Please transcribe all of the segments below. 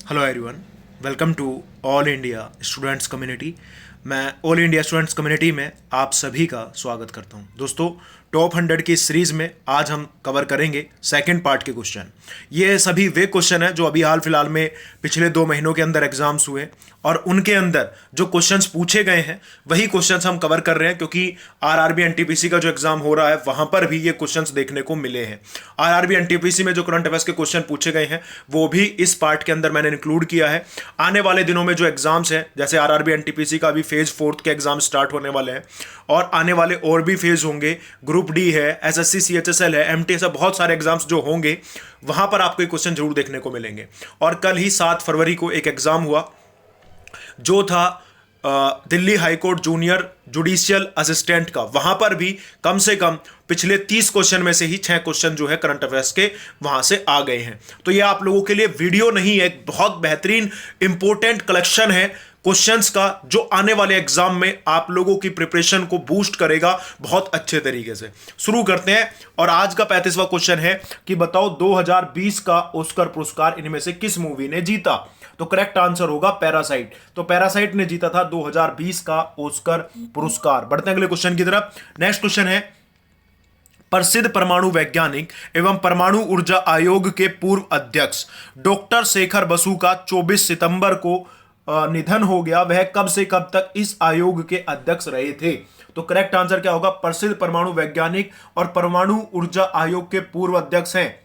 Hello everyone, welcome to all India students community. मैं all India students community में आप सभी का स्वागत करता हूं। दोस्तों, टॉप 100 की सीरीज़ में आज हम कवर करेंगे सेकंड पार्ट के क्वेश्चन। ये सभी वे क्वेश्चन हैं जो अभी हाल फिलहाल में पिछले 2 महीनों के अंदर एग्जाम्स हुए और उनके अंदर जो क्वेश्चंस पूछे गए हैं वही क्वेश्चंस हम कवर कर रहे हैं, क्योंकि आरआरबी एनटीपीसी का जो एग्जाम हो रहा है वहां पर भी ये क्वेश्चंस देखने को मिले हैं। आरआरबी एनटीपीसी में जो करंट अफेयर्स के क्वेश्चन पूछे गए हैं वो भी इस पार्ट के अंदर मैंने इंक्लूड किया है। आने वाले दिनों में जो एग्जाम्स हैं, जैसे आरआरबी एनटीपीसी का अभी फेज 4 के एग्जाम स्टार्ट होने वाले हैं और आने वाले और भी फेज होंगे। ग्रुप डी है, एसएससी सीएचएसएल है, एमटी, ऐसा बहुत सारे एग्जाम्स जो होंगे वहां पर आपको ये क्वेश्चन जरूर देखने को मिलेंगे। और कल ही 7 फरवरी को एक एग्जाम हुआ जो था Delhi high court junior judicial assistant का। वहां पर भी कम से कम पिछले 30 क्वेश्चन में से ही 6 क्वेश्चन जो है करंट अफेयर्स के वहां से आ गए हैं। तो ये आप लोगों के लिए वीडियो नहीं है, एक बहुत बेहतरीन इंपॉर्टेंट कलेक्शन है क्वेश्चंस का, जो आने वाले एग्जाम में आप लोगों की प्रिपरेशन को बूस्ट करेगा बहुत अच्छे तरीके से। शुरू करते हैं और आज का 35वां क्वेश्चन है कि बताओ 2020 का ऑस्कर पुरस्कार इनमें से किस मूवी ने जीता। तो करेक्ट आंसर होगा पैरासाइट। तो पैरासाइट ने जीता था 2020 का ऑस्कर पुरस्कार। बढ़ते हैं अगले क्वेश्चन की तरफ। नेक्स्ट क्वेश्चन है, प्रसिद्ध परमाणु वैज्ञानिक एवं परमाणु ऊर्जा आयोग के पूर्व अध्यक्ष डॉक्टर शेखर बसु का 24 सितंबर को निधन हो गया। वह कब से कब तक इस आयोग के अध्यक्ष रहे थे। तो करेक्ट आंसर क्या होगा, प्रसिद्ध परमाणु वैज्ञानिक और परमाणु ऊर्जा आयोग के पूर्व अध्यक्ष हैं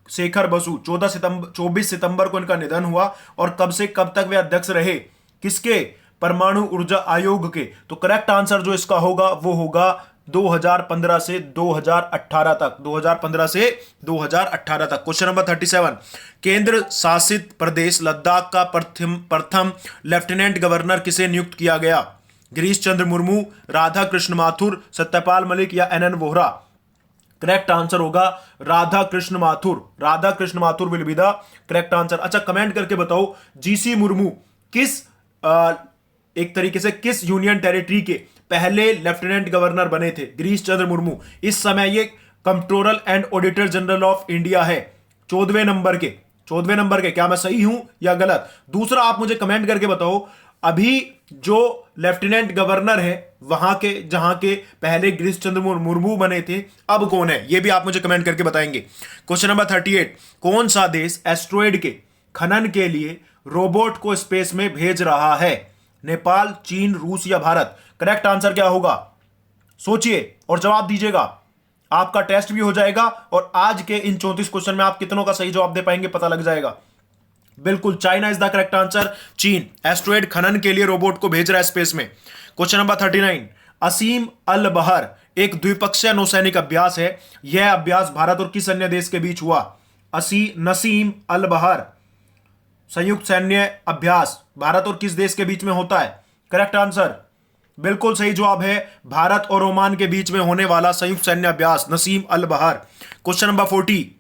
शेखर बसु। 24 सितंबर को इनका निधन हुआ और कब से कब तक वे अध्यक्ष रहे, किसके, परमाणु ऊर्जा आयोग के। तो करेक्ट आंसर जो इसका होगा वो होगा 2015 से 2018 तक। 2015 से 2018 तक। क्वेश्चन नंबर 37, केंद्र शासित प्रदेश लद्दाख का प्रथम लेफ्टिनेंट गवर्नर किसे नियुक्त किया गया। गिरीश चंद्र मुर्मू, राधा कृष्ण माथुर, सत्यपाल मलिक या एनएन वोहरा। करेक्ट आंसर होगा Radha Krishna Mathur. Radha Krishna Mathur will be the correct answer. अच्छा, कमेंट करके बताओ जीसी मुर्मू किस एक तरीके से किस यूनियन टेरिटरी के पहले लेफ्टिनेंट गवर्नर बने थे। गिरीश चंद्र मुर्मू। इस समय ये controller and auditor general of India है, 14वें नंबर के। 14वें नंबर के। क्या मैं सही हूं या गलत। दूसरा, आप मुझे कमेंट करके बताओ अभी जो लेफ्टिनेंट गवर्नर है वहां के, जहां के पहले गिरीश चंद्र मुर्मू बने थे, अब कौन है, यह भी आप मुझे कमेंट करके बताएंगे। क्वेश्चन नंबर 38, कौन सा देश एस्ट्रॉयड के खनन के लिए रोबोट को स्पेस में भेज रहा है। नेपाल, चीन, रूस या भारत। करेक्ट आंसर क्या होगा, सोचिए और जवाब दीजिएगा। आपका टेस्ट भी हो जाएगा और आज के इन 34 क्वेश्चन में आप कितनों का सही जवाब दे पाएंगे पता लग जाएगा। बिल्कुल, China is the correct answer. चीन एस्ट्रॉयड खनन के लिए रोबोट को भेज रहा है स्पेस में। क्वेश्चन नंबर 39, असीम अल बहर एक द्विपक्षीय नौसैनिक अभ्यास है। यह अभ्यास भारत और किस अन्य देश के बीच हुआ। नसीम अल बहर संयुक्त सैन्य अभ्यास भारत और किस देश के बीच में होता है। करेक्ट आंसर बिल्कुल सही जवाब है, भारत और ओमान के बीच में होने वाला संयुक्त सैन्य अभ्यास नसीम अल बहर। क्वेश्चन नंबर 40,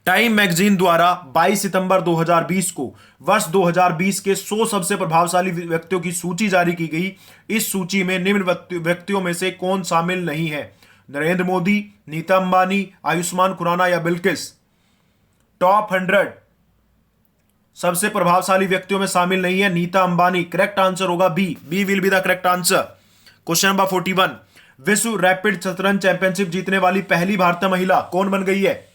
टाइम मैगजीन द्वारा 22 सितंबर 2020 को वर्ष 2020 के 100 सबसे प्रभावशाली व्यक्तियों की सूची जारी की गई। इस सूची में निम्न व्यक्तियों में से कौन शामिल नहीं है। नरेंद्र मोदी, नीता अंबानी, आयुष्मान खुराना या बिल्किस। टॉप 100 सबसे प्रभावशाली व्यक्तियों में शामिल नहीं है नीता अंबानी। करेक्ट आंसर होगा B will be the correct answer. Question number 41, विश्व रैपिड शतरंज चैंपियनशिप जीतने वाली पहली भारतीय महिला कौन बन गई है।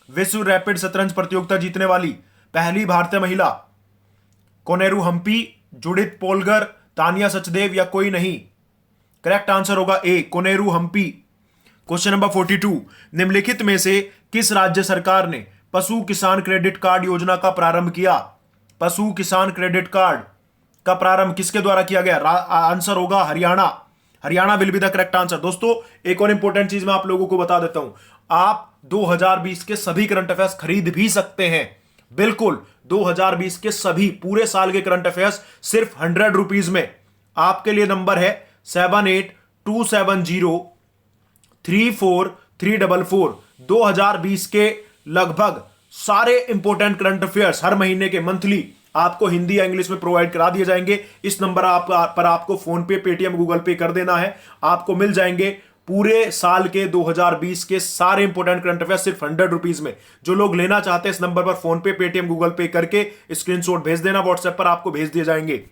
विश्व रैपिड शतरंज प्रतियोगिता जीतने वाली पहली भारतीय महिला। कोनेरू हम्पी, जुडिथ पोलगर, तानिया सचदेव या कोई नहीं। करेक्ट आंसर होगा ए, कोनेरू हम्पी। क्वेश्चन नंबर 42, निम्नलिखित में से किस राज्य सरकार ने पशु किसान क्रेडिट कार्ड योजना का प्रारंभ किया। पशु किसान क्रेडिट कार्ड का प्रारंभ किसके द्वारा किया गया। आंसर होगा Haryana. Haryana will be the correct answer. दोस्तों, एक और इंपॉर्टेंट चीज मैं आप लोगों को बता देता हूं, आप 2020 के सभी करंट अफेयर्स खरीद भी सकते हैं। बिल्कुल, 2020 के सभी पूरे साल के करंट अफेयर्स सिर्फ 100 रुपीज में। आपके लिए नंबर है 7827034344। 2020 के लगभग सारे इंपॉर्टेंट करंट अफेयर्स हर महीने के मंथली आपको हिंदी या इंग्लिश में प्रोवाइड करा दिए जाएंगे। इस नंबर पर आपको फोन पे, पेटीएम, गूगल पे कर देना है, आपको मिल जाएंगे पूरे साल के 2020 के सारे इंपोर्टेंट करंट अफेयर्स सिर्फ 100 रुपीज में। जो लोग लेना चाहते हैं इस नंबर पर फोन पे, पेटीएम, गूगल पे करके स्क्रीनशॉट भेज देना, व्हाट्सएप पर आपको भेज दिए जाएंगे।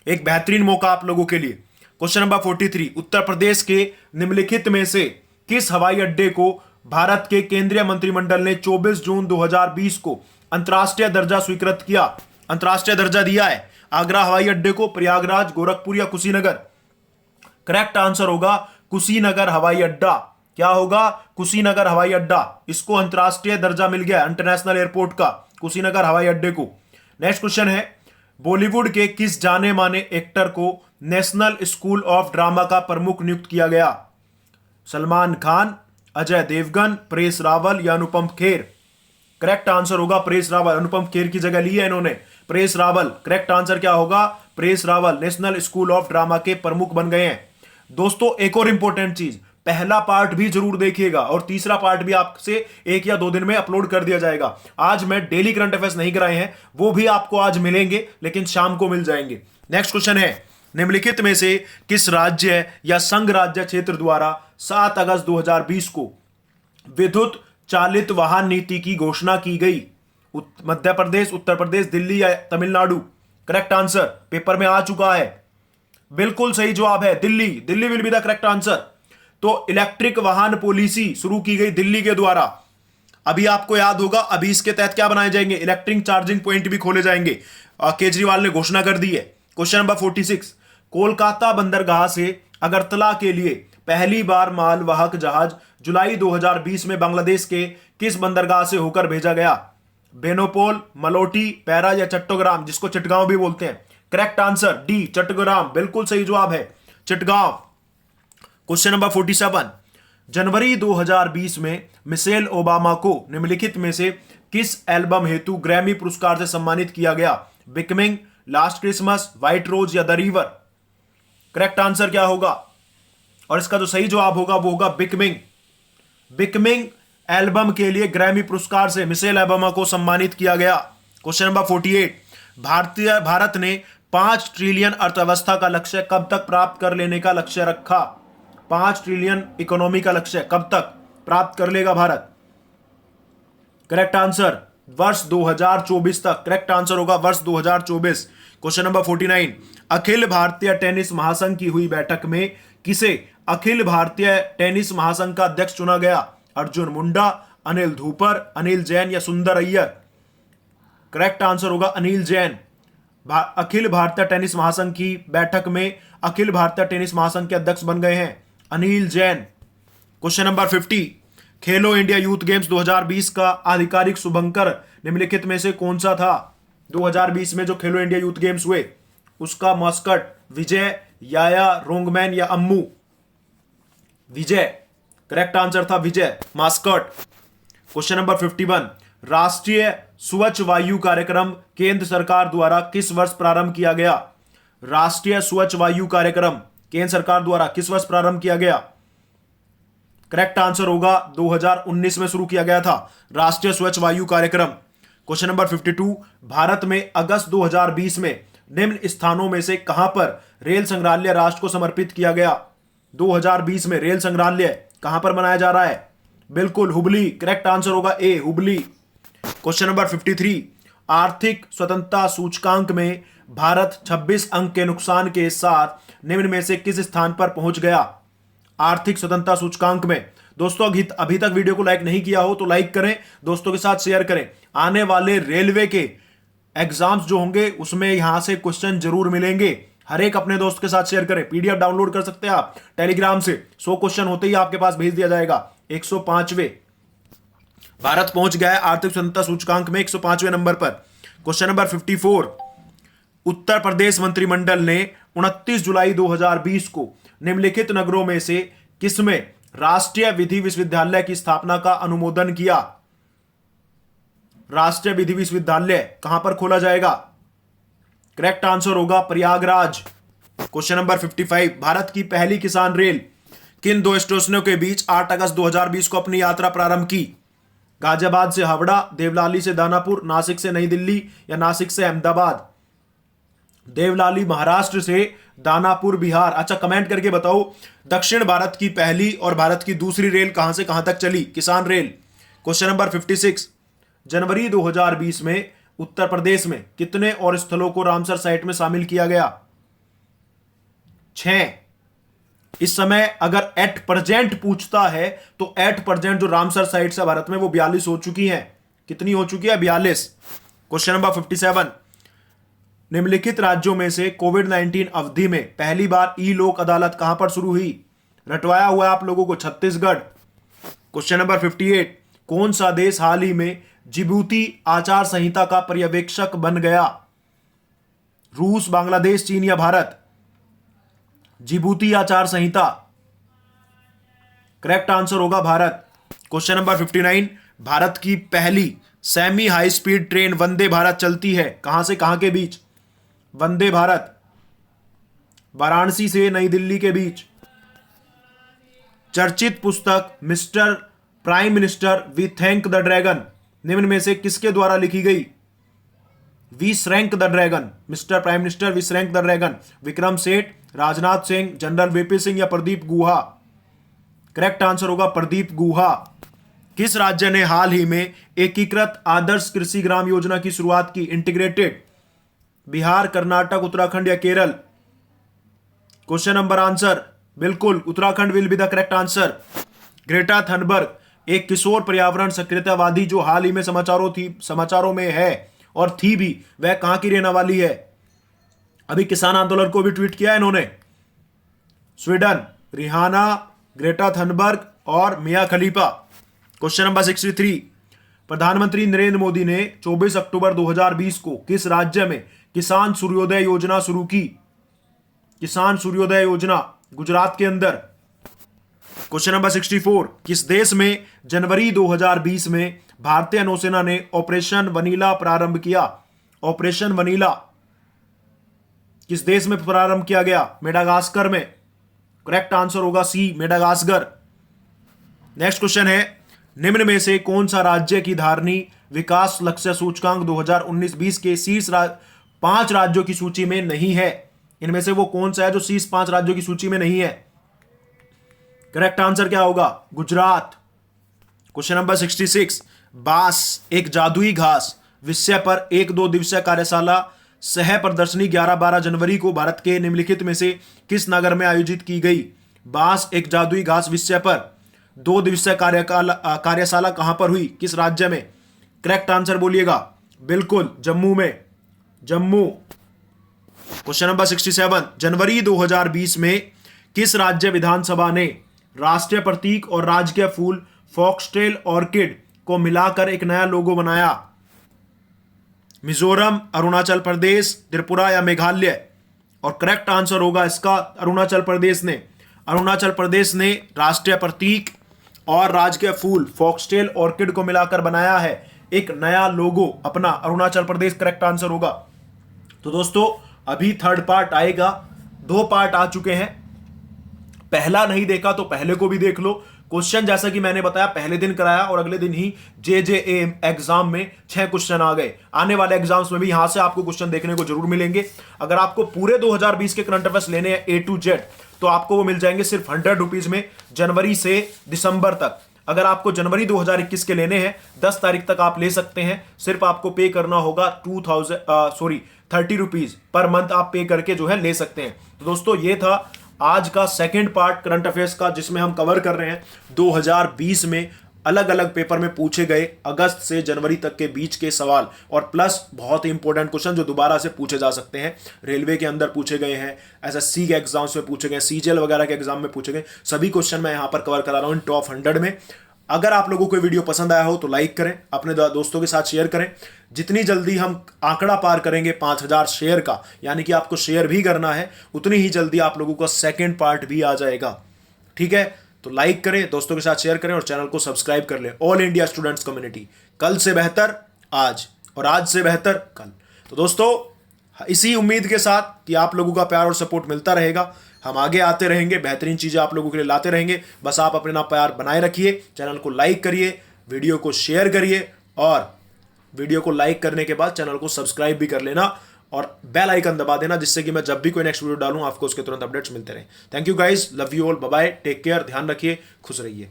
एक बेहतरीन मौका आप लोगों के लिए। क्वेश्चन नंबर 43, उत्तर प्रदेश के निम्नलिखित में से किस हवाई अड्डे को भारत के केंद्रीय मंत्रिमंडल ने 24 जून 2020 को अंतरराष्ट्रीय दर्जा स्वीकृत किया, अंतरराष्ट्रीय दर्जा दिया है? आगरा हवाई अड्डे को, प्रयागराज, गोरखपुर या कुशीनगर? करेक्ट आंसर होगा कुशीनगर हवाई अड्डा। क्या होगा? कुशीनगर हवाई अड्डा। इसको अंतरराष्ट्रीय दर्जा मिल गया, इंटरनेशनल एयरपोर्ट का, कुशीनगर हवाई अड्डे को। नेक्स्ट क्वेश्चन है, बॉलीवुड के किस जाने माने एक्टर को नेशनल स्कूल ऑफ ड्रामा का प्रमुख नियुक्त किया गया? सलमान खान, अजय देवगन, परेश रावल या अनुपम खेर? करेक्ट आंसर होगा परेश रावल। अनुपम खेर की जगह ली है इन्होंने, परेश रावल। करेक्ट आंसर क्या होगा? Paresh Rawal national school of drama के प्रमुख बन गए हैं। दोस्तों एक और इंपॉर्टेंट चीज, पहला पार्ट भी जरूर देखिएगा और तीसरा पार्ट भी आपसे 1 या 2 दिन में अपलोड कर दिया जाएगा। आज मैं डेली करंट अफेयर्स नहीं कराए हैं, वो भी आपको आज मिलेंगे, लेकिन शाम को मिल जाएंगे। नेक्स्ट क्वेश्चन है, निम्नलिखित में से किस राज्य या संघ राज्य क्षेत्र द्वारा 7 अगस्त 2020 को विद्युत चालित वाहन नीति की घोषणा की गई? मध्य प्रदेश, उत्तर प्रदेश, दिल्ली या तमिलनाडु? करेक्ट आंसर पेपर में आ चुका है, बिल्कुल सही जवाब है Delhi. Delhi will be the correct answer. तो इलेक्ट्रिक वाहन पॉलिसी शुरू की गई दिल्ली के द्वारा। अभी आपको याद होगा, अभी इसके तहत क्या बनाए जाएंगे? इलेक्ट्रिक चार्जिंग पॉइंट भी खोले जाएंगे। केजरीवाल ने घोषणा कर दी है। क्वेश्चन नंबर 46, कोलकाता बंदरगाह से अगरतला के लिए पहली बार मालवाहक जहाज जुलाई 2020 में बांग्लादेश के किस बंदरगाह से होकर भेजा गया? बेनोपोल, मलोटी, पैरा या चट्टग्राम, जिसको चिटगांव भी बोलते हैं? करेक्ट आंसर डी, चट्टग्राम, बिल्कुल सही जवाब है, चिटगांव। क्वेश्चन नंबर 47, जनवरी 2020 में मिशेल ओबामा को निम्नलिखित में से किस एल्बम हेतु ग्रैमी पुरस्कार से सम्मानित किया गया? बिकमिंग, लास्ट क्रिसमस, व्हाइट रोज या द रिवर? करेक्ट आंसर क्या होगा? और इसका जो सही जवाब होगा वो होगा बिकमिंग। बिकमिंग एल्बम के लिए ग्रैमी पुरस्कार से मिशेल ओबामा को सम्मानित किया गया। क्वेश्चन नंबर 48, भारत ने 5 ट्रिलियन अर्थव्यवस्था का लक्ष्य कब तक प्राप्त कर लेने का लक्ष्य रखा? 5 ट्रिलियन इकोनॉमी का लक्ष्य कब तक प्राप्त कर लेगा भारत? करेक्ट आंसर वर्ष 2024 तक। करेक्ट आंसर होगा वर्ष 2024। Question number 49, Akhil Bharatiya tennis महासंघ की हुई बैठक में किसे अखिल भारतीय टेनिस महासंघ का अध्यक्ष चुना गया? अर्जुन मुंडा, अनिल धूपर, अनिल जैन या सुंदर अय्यर? करेक्ट आंसर होगा अनिल जैन। अखिल भारतीय टेनिस महासंघ की बैठक में अखिल भारतीय टेनिस महासंघ के अध्यक्ष बन गए हैं अनिल जैन। क्वेश्चन नंबर 50, खेलो इंडिया यूथ गेम्स 2020 का आधिकारिक शुभंकर निम्नलिखित में से कौन सा था? 2020 में जो खेलो इंडिया यूथ गेम्स हुए उसका मस्कट विजय, याया, रोंगमैन या अम्मू? विजय। करेक्ट आंसर था विजय, मास्कट। क्वेश्चन नंबर 51, राष्ट्रीय स्वच्छ वायु कार्यक्रम केंद्र सरकार द्वारा किस वर्ष प्रारंभ किया गया? राष्ट्रीय स्वच्छ वायु कार्यक्रम केंद्र सरकार द्वारा किस वर्ष प्रारंभ किया गया? करेक्ट आंसर होगा 2019 में शुरू किया गया था राष्ट्रीय स्वच्छ वायु कार्यक्रम। क्वेश्चन नंबर 52, भारत में अगस्त 2020 में निम्न स्थानों में से कहां पर रेल संग्रहालय राष्ट्र को समर्पित किया गया? 2020 में रेल संग्रहालय कहां पर बनाया जा रहा है? बिल्कुल हुबली। करेक्ट आंसर होगा ए, हुबली। क्वेश्चन नंबर 53, आर्थिक स्वतंत्रता सूचकांक में भारत 26 अंक के नुकसान के साथ निम्न में से किस स्थान पर पहुंच गया? आर्थिक स्वतंत्रता सूचकांक में। दोस्तों अभी तक वीडियो को लाइक नहीं किया हो तो लाइक करें, दोस्तों के साथ शेयर करें। आने वाले रेलवे के एग्जाम्स जो होंगे उसमें यहां से क्वेश्चन जरूर मिलेंगे। हर एक अपने दोस्त के साथ शेयर करें। पीडीएफ डाउनलोड कर सकते हैं आप टेलीग्राम से। 100 क्वेश्चन होते ही आपके पास भेज दिया जाएगा। 105वें भारत पहुंच गया है आर्थिक स्वतंत्रता सूचकांक में 105वें नंबर पर। क्वेश्चन नंबर 54, उत्तर प्रदेश मंत्रिमंडल ने 29 जुलाई 2020 को निम्नलिखित नगरों में से किसमें राष्ट्रीय विधि विश्वविद्यालय की स्थापना का अनुमोदन किया? राष्ट्रीय विधि विश्वविद्यालय कहां पर खोला जाएगा? करेक्ट आंसर होगा प्रयागराज। क्वेश्चन नंबर 55, भारत की पहली किसान रेल किन 2 स्टेशनों के बीच 8 अगस्त 2020 को अपनी यात्रा प्रारंभ की? गाजियाबाद से हावड़ा, देवलाली से दानापुर, नासिक से नई दिल्ली या नासिक से अहमदाबाद? देवलाली महाराष्ट्र से दानापुर बिहार। अच्छा, कमेंट करके बताओ दक्षिण भारत की पहली और भारत की दूसरी रेल कहां से कहां तक चली? किसान रेल। क्वेश्चन नंबर 56, जनवरी 2020 में उत्तर प्रदेश में कितने और स्थलों को रामसर साइट में शामिल किया गया? 6। इस समय अगर एट प्रेजेंट पूछता है तो एट प्रेजेंट जो रामसर साइट्स है भारत में वो 42 हो चुकी हैं। कितनी हो चुकी है? 42। क्वेश्चन नंबर 57, निम्नलिखित राज्यों में से कोविड-19 अवधि में पहली बार ई लोक अदालत कहां पर शुरू हुई? रटवाया हुआ है आप लोगों को, छत्तीसगढ़। क्वेश्चन नंबर 58, कौन सा देश हाल ही में जिबूती आचार संहिता का पर्यवेक्षक बन गया? रूस, बांग्लादेश, चीन या भारत? जिबूती आचार संहिता, करेक्ट आंसर होगा भारत। क्वेश्चन नंबर 59, भारत की पहली semi high speed train Vande Bharat चलती है कहां से कहां के बीच? वंदे भारत वाराणसी से नई दिल्ली के बीच। चर्चित पुस्तक mister prime minister we thank the dragon निम्न में से किसके द्वारा लिखी गई? We shrank the dragon, mister prime minister we shrank the dragon. Vikram Seth, Rajnath Singh, general VP Singh या प्रदीप गुहा? करेक्ट आंसर होगा प्रदीप गुहा। किस राज्य ने हाल ही में एकीकृत आदर्श कृषि ग्राम योजना की शुरुआत की? इंटीग्रेटेड। बिहार, कर्नाटक, उत्तराखंड या केरल? क्वेश्चन नंबर आंसर, बिल्कुल Uttarakhand will be the correct answer. Greta Thunberg एक किशोर पर्यावरण सक्रियतावादी जो हाल ही में समाचारों में है और थी भी, वह कहां की रहने वाली है? अभी किसान आंदोलन को भी ट्वीट किया है इन्होंने। स्वीडन। रिहाना, ग्रेटा थनबर्ग और मिया खलीफा। क्वेश्चन नंबर 63, प्रधानमंत्री नरेंद्र मोदी ने 24 अक्टूबर 2020 को किस राज्य में किसान सूर्योदय योजना शुरू की? किसान सूर्योदय योजना गुजरात के अंदर। क्वेश्चन नंबर 64, किस देश में जनवरी 2020 में भारतीय नौसेना ने ऑपरेशन वनीला प्रारंभ किया? ऑपरेशन वनीला किस देश में प्रारंभ किया गया? मेडागास्कर में। करेक्ट आंसर होगा सी, मेडागास्कर। नेक्स्ट क्वेश्चन है, निम्न में से कौन सा राज्य की धारणी विकास लक्ष्य सूचकांक 2019-20 के शीर्ष 5 राज्यों की सूची में नहीं है? इनमें से वो कौन सा है जो शीर्ष 5 राज्यों की सूची में नहीं है? करेक्ट आंसर क्या होगा? गुजरात। क्वेश्चन नंबर 66, बांस एक जादुई घास विषय पर 1-2 दिवसीय कार्यशाला सह प्रदर्शनी 11-12 जनवरी को भारत के निम्नलिखित में से किस नगर में आयोजित की गई? बांस एक जादुई घास विषय पर 2 दिवसीय कार्यशाला कहां पर हुई? किस राज्य में? करेक्ट आंसर बोलिएगा। बिल्कुल जम्मू में, जम्मू। क्वेश्चन नंबर 67, जनवरी 2020 में किस राज्य विधानसभा ने राष्ट्रीय प्रतीक और राजकीय फूल फॉक्सटेल ऑर्किड को मिलाकर एक नया लोगो बनाया? मिजोरम, अरुणाचल प्रदेश, त्रिपुरा या मेघालय? और करेक्ट आंसर होगा इसका अरुणाचल प्रदेश ने। अरुणाचल प्रदेश ने राष्ट्रीय प्रतीक और राजकीय फूल फॉक्सटेल ऑर्किड को मिलाकर बनाया है एक नया लोगो अपना, अरुणाचल प्रदेश करेक्ट आंसर होगा। तो दोस्तों अभी थर्ड पार्ट आएगा, 2 पार्ट आ चुके हैं। पहला नहीं देखा तो पहले को भी देख लो। क्वेश्चन जैसा कि मैंने बताया पहले दिन कराया और अगले दिन ही JJA एग्जाम में 6 क्वेश्चन आ गए। आने वाले एग्जाम्स में भी यहां से आपको क्वेश्चन देखने को जरूर मिलेंगे। अगर आपको पूरे 2020 के करंट अफेयर्स लेने हैं A to Z तो आपको वो मिल जाएंगे सिर्फ 100 रुपीज में, जनवरी से दिसंबर तक। अगर आपको जनवरी 2021 के लेने हैं 10 तारीख तक आप ले सकते हैं। सिर्फ आपको पे करना होगा 30 रुपीज पर मंथ आप पे करके जो है ले सकते हैं। तो दोस्तों ये था आज का सेकंड पार्ट करंट अफेयर्स का, जिसमें हम कवर कर रहे हैं 2020 में अलग अलग पेपर में पूछे गए अगस्त से जनवरी तक के बीच के सवाल और प्लस बहुत ही इंपॉर्टेंट क्वेश्चन जो दोबारा से पूछे जा सकते हैं। रेलवे के अंदर पूछे गए हैं, SSC के एग्जाम्स में पूछे गए, CGL वगैरह के एग्जाम में पूछे गए, सभी क्वेश्चन मैं यहां पर कवर करा रहा हूं टॉप 100 में। अगर आप लोगों को वीडियो पसंद आया हो तो लाइक करें, अपने दोस्तों के साथ शेयर करें। जितनी जल्दी हम आंकड़ा पार करेंगे 5000 शेयर का, यानी कि आपको शेयर भी करना है, उतनी ही जल्दी आप लोगों का सेकंड पार्ट भी आ जाएगा। ठीक है, तो लाइक करें, दोस्तों के साथ शेयर करें और चैनल को सब्सक्राइब कर लें। ऑल इंडिया स्टूडेंट्स कम्युनिटी, कल से बेहतर आज और आज से बेहतर कल। तो दोस्तों इसी उम्मीद के साथ कि आप लोगों का प्यार और सपोर्ट मिलता रहेगा, हम आगे आते रहेंगे, बेहतरीन चीजें आप लोगों के लिए लाते रहेंगे। बस आप अपना प्यार बनाए रखिए, चैनल को लाइक करिए, वीडियो को शेयर करिए और वीडियो को लाइक करने के बाद चैनल को सब्सक्राइब भी कर लेना। और बेल आइकन दबा देना, जिससे कि मैं जब भी कोई नेक्स्ट वीडियो डालूं आपको उसके तुरंत अपडेट्स मिलते रहें। Thank you guys, love you all, bye bye, take care, ध्यान रखिए, खुश रहिए।